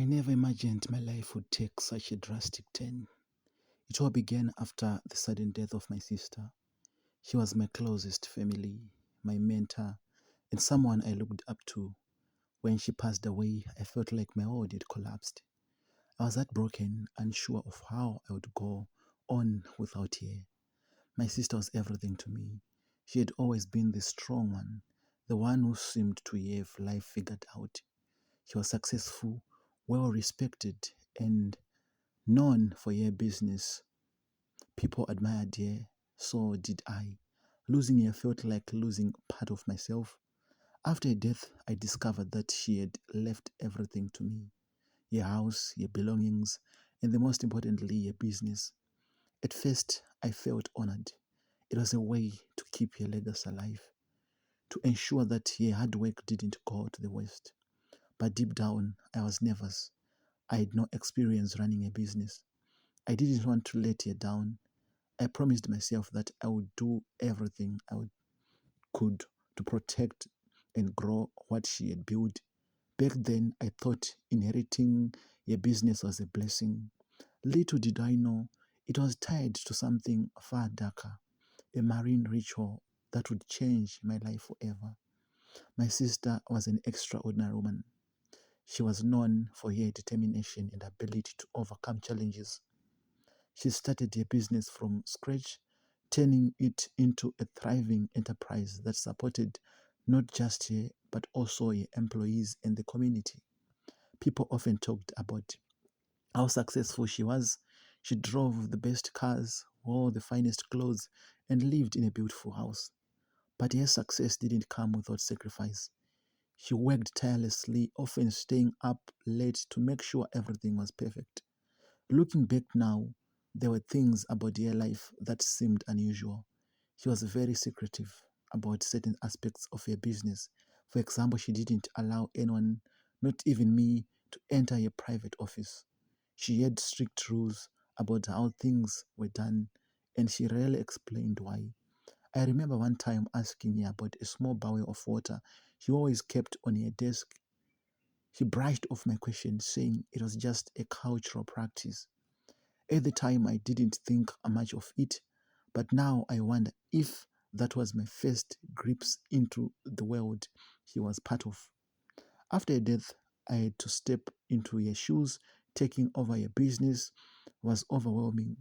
I never imagined my life would take such a drastic turn. It all began after the sudden death of my sister. She was my closest family, my mentor, and someone I looked up to. When she passed away, I felt like my world had collapsed. I was heartbroken, unsure of how I would go on without her. My sister was everything to me. She had always been the strong one, the one who seemed to have life figured out. She was successful, well respected, and known for her business. People admired her, so did I. Losing her felt like losing part of myself. After her death, I discovered that she had left everything to me: her house, her belongings, and the most importantly, her business. At first, I felt honored. It was a way to keep her legacy alive, to ensure that her hard work didn't go to the waste. But deep down, I was nervous. I had no experience running a business. I didn't want to let her down. I promised myself that I would do everything could to protect and grow what she had built. Back then, I thought inheriting a business was a blessing. Little did I know it was tied to something far darker, a marine ritual that would change my life forever. My sister was an extraordinary woman. She was known for her determination and ability to overcome challenges. She started her business from scratch, turning it into a thriving enterprise that supported not just her, but also her employees and the community. People often talked about how successful she was. She drove the best cars, wore the finest clothes, and lived in a beautiful house. But her success didn't come without sacrifice. She worked tirelessly, often staying up late to make sure everything was perfect. Looking back now, there were things about her life that seemed unusual. She was very secretive about certain aspects of her business. For example, she didn't allow anyone, not even me, to enter her private office. She had strict rules about how things were done, and she rarely explained why. I remember one time asking her about a small barrel of water she always kept on her desk. She brushed off my question, saying it was just a cultural practice. At the time, I didn't think much of it, but now I wonder if that was my first glimpse into the world he was part of. After her death, I had to step into her shoes. Taking over her business was overwhelming.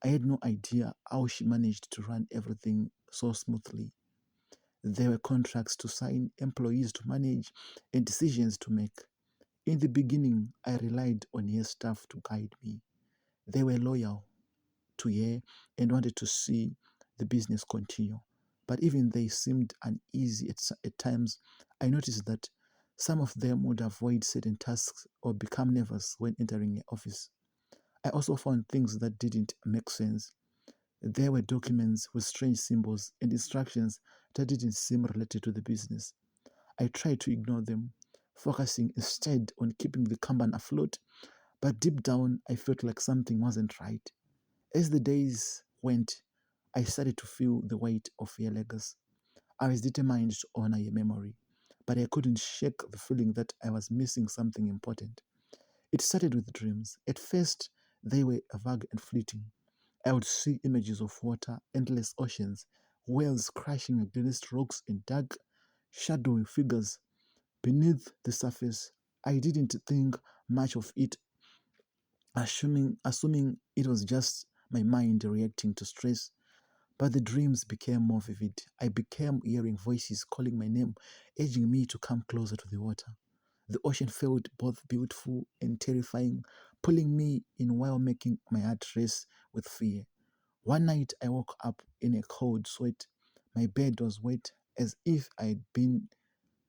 I had no idea how she managed to run everything so smoothly. There were contracts to sign, employees to manage, and decisions to make. In the beginning, I relied on her staff to guide me. They were loyal to her and wanted to see the business continue. But even they seemed uneasy at times. I noticed that some of them would avoid certain tasks or become nervous when entering the office. I also found things that didn't make sense. There were documents with strange symbols and instructions that didn't seem related to the business. I tried to ignore them, focusing instead on keeping the company afloat, but deep down I felt like something wasn't right. As the days went, I started to feel the weight of her legacy. I was determined to honor her memory, but I couldn't shake the feeling that I was missing something important. It started with dreams. At first, they were vague and fleeting. I would see images of water, endless oceans, whales crashing against rocks, and dark, shadowy figures beneath the surface. I didn't think much of it, assuming it was just my mind reacting to stress. But the dreams became more vivid. I began hearing voices calling my name, urging me to come closer to the water. The ocean felt both beautiful and terrifying, pulling me in while making my heart race with fear. One night I woke up in a cold sweat. My bed was wet as if I had been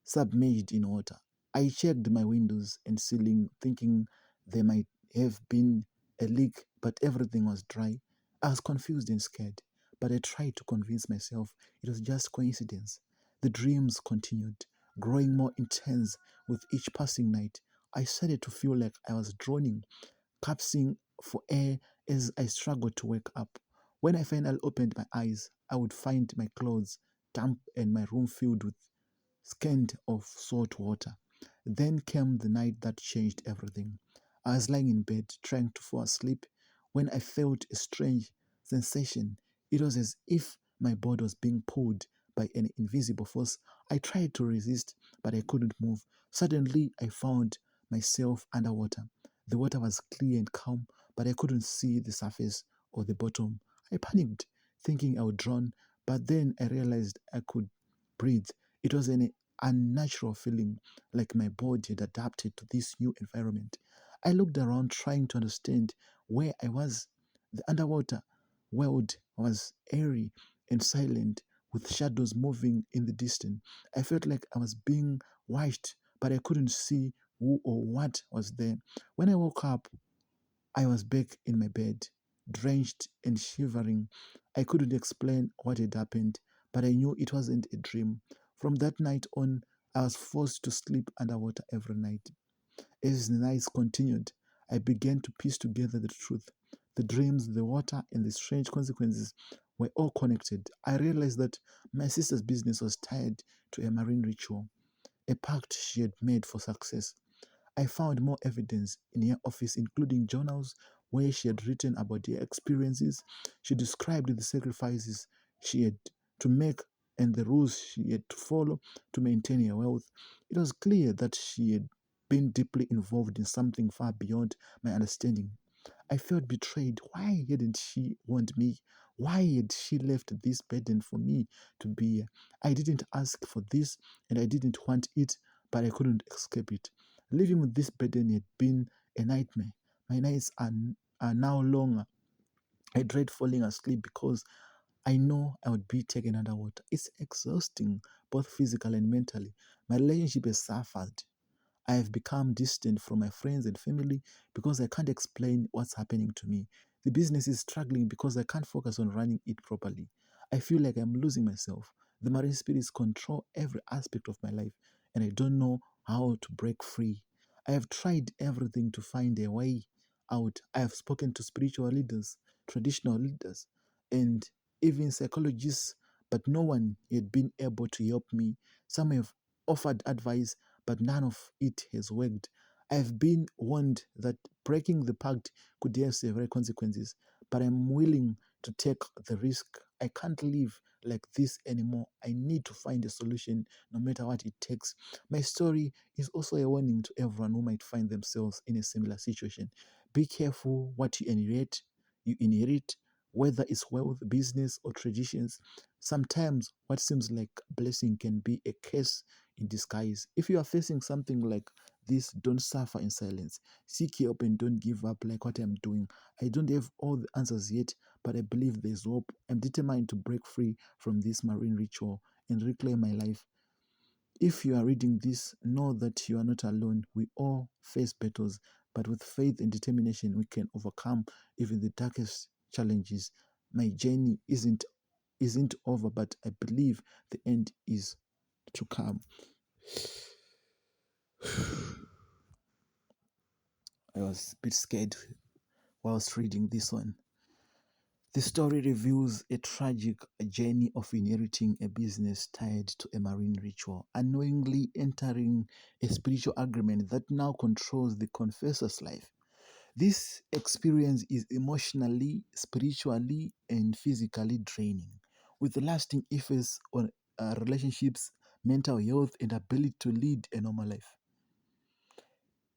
submerged in water. I checked my windows and ceiling, thinking there might have been a leak, but everything was dry. I was confused and scared, but I tried to convince myself it was just coincidence. The dreams continued, growing more intense with each passing night. I started to feel like I was drowning, gasping for air as I struggled to wake up. When I finally opened my eyes, I would find my clothes damp and my room filled with scent of salt water. Then came the night that changed everything. I was lying in bed trying to fall asleep when I felt a strange sensation. It was as if my body was being pulled by an invisible force. I tried to resist, but I couldn't move. Suddenly, I found myself underwater. The water was clear and calm, but I couldn't see the surface or the bottom. I panicked, thinking I would drown, but then I realized I could breathe. It was an unnatural feeling, like my body had adapted to this new environment. I looked around trying to understand where I was. The underwater world was airy and silent, with shadows moving in the distance. I felt like I was being watched, but I couldn't see who or what was there. When I woke up, I was back in my bed, drenched and shivering. I couldn't explain what had happened, but I knew it wasn't a dream. From that night on, I was forced to sleep underwater every night. As the nights continued, I began to piece together the truth. The dreams, the water, and the strange consequences were all connected. I realized that my sister's business was tied to a marine ritual, a pact she had made for success. I found more evidence in her office, including journals where she had written about their experiences. She described the sacrifices she had to make and the rules she had to follow to maintain her wealth. It was clear that she had been deeply involved in something far beyond my understanding. I felt betrayed. Why hadn't she warned me? Why had she left this burden for me to bear? I didn't ask for this and I didn't want it, but I couldn't escape it. Living with this burden had been a nightmare. My nights are now longer. I dread falling asleep because I know I would be taken underwater. It's exhausting, both physically and mentally. My relationship has suffered. I have become distant from my friends and family because I can't explain what's happening to me. The business is struggling because I can't focus on running it properly. I feel like I'm losing myself. The marine spirits control every aspect of my life, and I don't know how to break free. I have tried everything to find a way out. I have spoken to spiritual leaders, traditional leaders, and even psychologists, but no one had been able to help me. Some have offered advice, but none of it has worked. I have been warned that breaking the pact could have severe consequences, but I'm willing to take the risk. I can't live like this anymore. I need to find a solution no matter what it takes. My story is also a warning to everyone who might find themselves in a similar situation. Be careful what you inherit, whether it's wealth, business, or traditions. Sometimes what seems like a blessing can be a curse in disguise. If you are facing something like this, don't suffer in silence. Seek help and don't give up like what I'm doing. I don't have all the answers yet, but I believe there's hope. I'm determined to break free from this marine ritual and reclaim my life. If you are reading this, know that you are not alone. We all face battles, but with faith and determination, we can overcome even the darkest challenges. My journey isn't over, but I believe the end is to come. I was a bit scared whilst reading this one. The story reveals a tragic journey of inheriting a business tied to a marine ritual, unknowingly entering a spiritual agreement that now controls the confessor's life. This experience is emotionally, spiritually, and physically draining, with lasting effects on relationships, mental health, and ability to lead a normal life.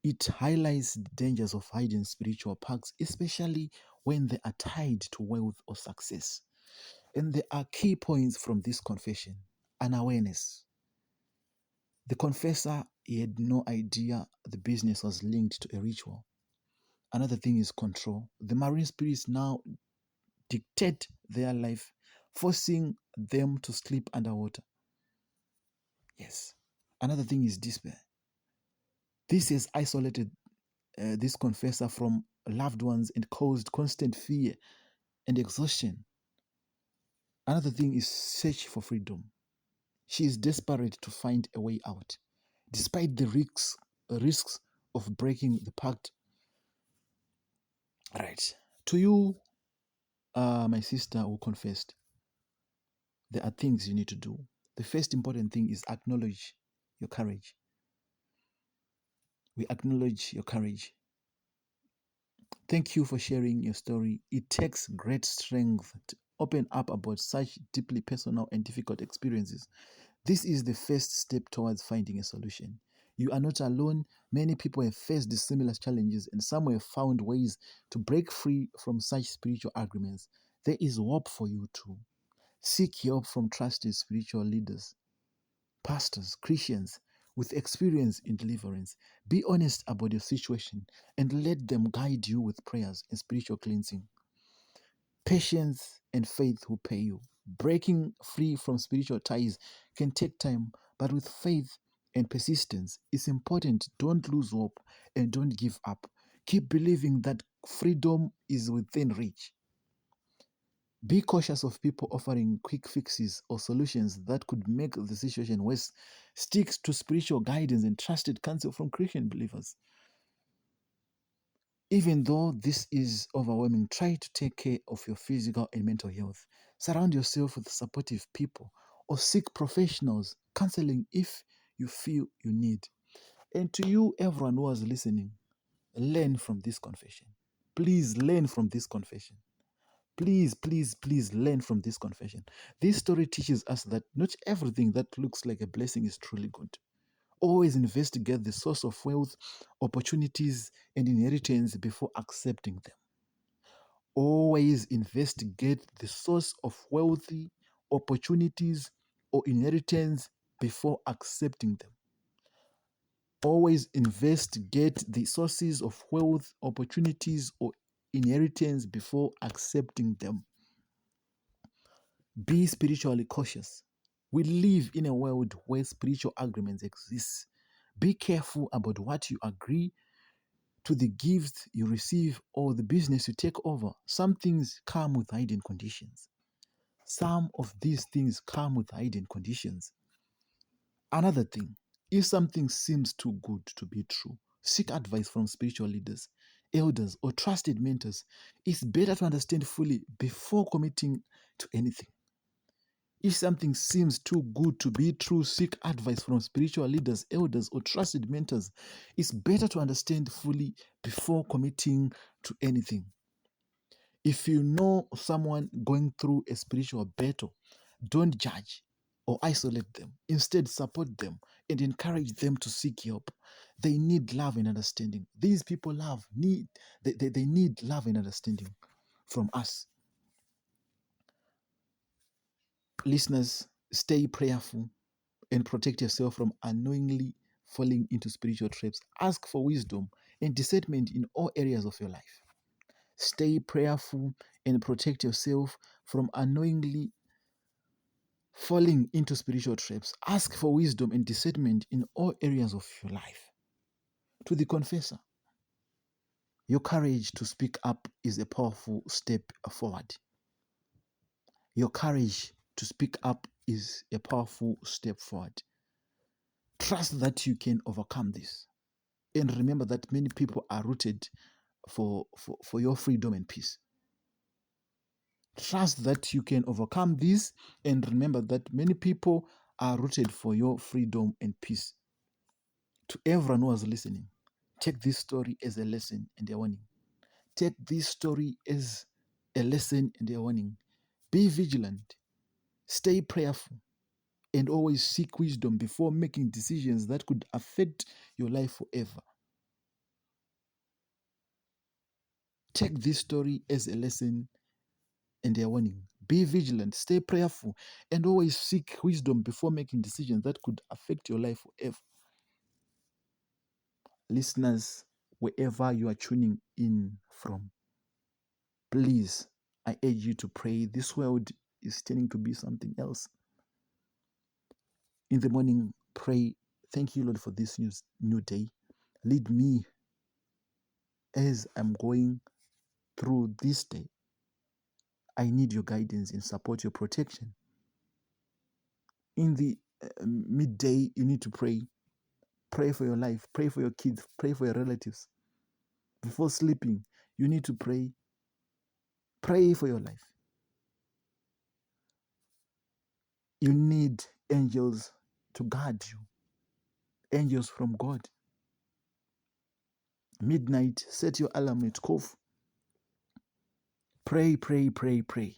It highlights the dangers of hiding spiritual pacts, especially when they are tied to wealth or success. And there are key points from this confession: an awareness. The confessor, he had no idea the business was linked to a ritual. Another thing is control. The marine spirits now dictate their life, forcing them to sleep underwater. Yes. Another thing is despair. This has isolated this confessor from loved ones and caused constant fear and exhaustion. Another thing is search for freedom. She is desperate to find a way out. Despite the risks of breaking the pact. Right. To you, my sister who confessed, there are things you need to do. The first important thing is acknowledge your courage. We acknowledge your courage. Thank you for sharing your story. It takes great strength to open up about such deeply personal and difficult experiences. This is the first step towards finding a solution. You are not alone. Many people have faced the similar challenges, and some have found ways to break free from such spiritual agreements. There is hope for you too. Seek help from trusted spiritual leaders, pastors, Christians with experience in deliverance. Be honest about your situation and let them guide you with prayers and spiritual cleansing. Patience and faith will pay you. Breaking free from spiritual ties can take time, but with faith and persistence, it's important. Don't lose hope and don't give up. Keep believing that freedom is within reach. Be cautious of people offering quick fixes or solutions that could make the situation worse. Stick to spiritual guidance and trusted counsel from Christian believers. Even though this is overwhelming, try to take care of your physical and mental health. Surround yourself with supportive people or seek professionals counseling if you feel you need. And to you, everyone who is listening, learn from this confession. Please learn from this confession. Please, please, please learn from this confession. This story teaches us that not everything that looks like a blessing is truly good. Always investigate the source of wealth, opportunities, and inheritance before accepting them. Always investigate the source of wealthy opportunities or inheritance before accepting them. Always investigate the sources of wealth, opportunities, or inheritance before accepting them. Be spiritually cautious. We live in a world where spiritual agreements exist. Be careful about what you agree to, the gifts you receive, or the business you take over. Some things come with hidden conditions. Some of these things come with hidden conditions. Another thing, if something seems too good to be true, seek advice from spiritual leaders, elders, or trusted mentors. It's better to understand fully before committing to anything. If something seems too good to be true, seek advice from spiritual leaders, elders, or trusted mentors. It's better to understand fully before committing to anything. If you know someone going through a spiritual battle, don't judge or isolate them. Instead, support them and encourage them to seek help. They need love and understanding. These people they need love and understanding from us. Listeners, stay prayerful and protect yourself from unknowingly falling into spiritual traps. Ask for wisdom and discernment in all areas of your life. Stay prayerful and protect yourself from unknowingly falling into spiritual traps. Ask for wisdom and discernment in all areas of your life. To the confessor, your courage to speak up is a powerful step forward. Your courage to speak up is a powerful step forward. Trust that you can overcome this. And remember that many people are rooted for your freedom and peace. Trust that you can overcome this, and remember that many people are rooted for your freedom and peace. To everyone who is listening, take this story as a lesson and a warning. Take this story as a lesson and a warning. Be vigilant, stay prayerful, and always seek wisdom before making decisions that could affect your life forever. Take this story as a lesson and a warning. Be vigilant, stay prayerful, and always seek wisdom before making decisions that could affect your life forever. Listeners, wherever you are tuning in from, please, I urge you to pray. This world is turning to be something else. In the morning, pray, thank you, Lord, for this new day. Lead me as I'm going through this day. I need your guidance and support, your protection. In the midday, you need to pray. Pray for your life. Pray for your kids. Pray for your relatives. Before sleeping, you need to pray. Pray for your life. You need angels to guard you. Angels from God. Midnight, set your alarm at 12. Pray, pray, pray, pray.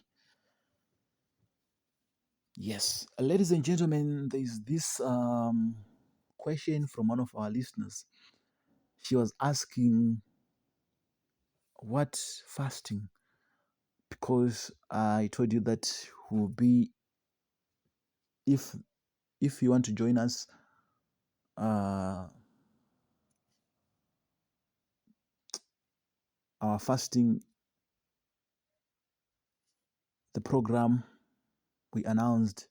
Yes, ladies and gentlemen, there's this question from one of our listeners. She was asking what fasting, because I told you that will be, if you want to join us, our fasting, the program we announced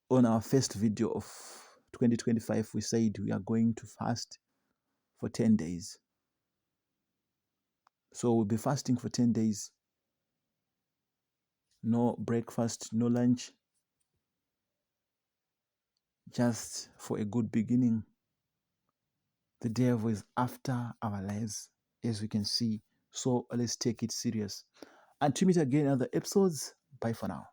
on our first video of 2025, we said we are going to fast for 10 days. So we'll be fasting for 10 days. No breakfast, no lunch, just for a good beginning. The devil is after our lives, as we can see. So let's take it serious. Until we meet again in other episodes, bye for now.